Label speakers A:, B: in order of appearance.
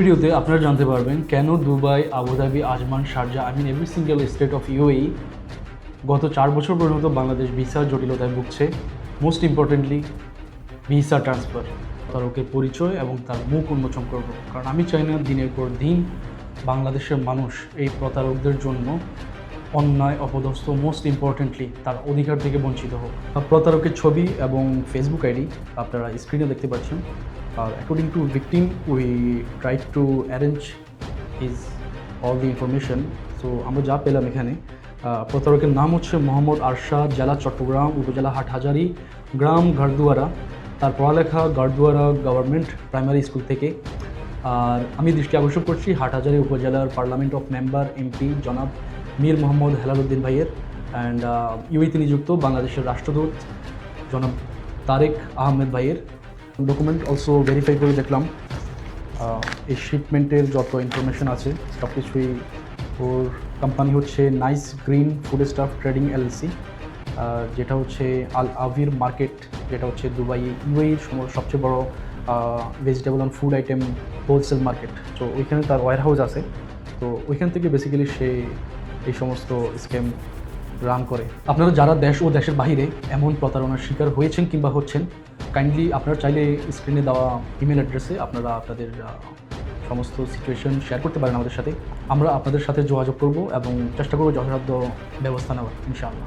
A: ভিডিওতে আপনারা জানতে পারবেন কেন Dubai, Abu Dhabi, Ajman, Sharjah every single state of UAE গত 4 বছর পর্যন্ত বাংলাদেশ ভিসা জটিলতায় ভুগছে। মোস্ট ইম্পর্টেন্টলি ভিসা ট্রান্সফার, প্রতারকের পরিচয় এবং তার মুখ উন্মোচন করব, কারণ আমি চাই না দিনের পর দিন বাংলাদেশের মানুষ এই প্রতারকদের জন্য অন্যায়, অপদস্থ, মোস্ট ইম্পর্টেন্টলি তার অধিকার থেকে বঞ্চিত হোক। প্রতারকের ছবি এবং ফেসবুক আইডি আপনারা স্ক্রিনে দেখতে পাচ্ছেন। আর according to victim we try to arrange his all the information. So আমরা যা পেলাম এখানে, প্রতারকের নাম হচ্ছে মোহাম্মদ আরশাদ, জেলা চট্টগ্রাম, উপজেলা হাটহাজারী, গ্রাম গারদুয়ারা। তার পড়ালেখা গারদুয়ারা গভর্নমেন্ট প্রাইমারি স্কুল থেকে। আর আমি দৃষ্টি আকর্ষণ করছি হাটহাজারী উপজেলার পার্লামেন্ট অফ মেম্বার এমপি জনাব মীর মোহাম্মদ হেলালুদ্দিন ভাইয়ের, অ্যান্ড ইউএইতে নিযুক্ত বাংলাদেশের রাষ্ট্রদূত জনাব তারেক আহমেদ ভাইয়ের। ডকুমেন্ট অলসো ভেরিফাই করে দেখলাম এই শিপমেন্টের যত ইনফরমেশন আছে সব কিছুই। ওর কোম্পানি হচ্ছে nice green food staff trading LLC, যেটা হচ্ছে আল আভির মার্কেট, যেটা হচ্ছে দুবাই ইউএইর সবচেয়ে বড় vegetable and food item wholesale market. তো ওইখানে তার ওয়্যার হাউস আছে। তো ওইখান থেকে বেসিক্যালি সে এই সমস্ত স্ক্যাম রান করে। আপনারা যারা দেশ ও দেশের বাইরে এমন প্রতারণার শিকার হয়েছেন কিংবা হচ্ছেন, কাইন্ডলি আপনারা চাইলে স্ক্রিনে দেওয়া ইমেল অ্যাড্রেসে আপনারা আপনাদের সমস্ত সিচুয়েশন শেয়ার করতে পারেন আমাদের সাথে। আমরা আপনাদের সাথে যোগাযোগ করব এবং চেষ্টা করব যথাসাধ্য ব্যবস্থা নেওয়ার, ইনশাআল্লাহ।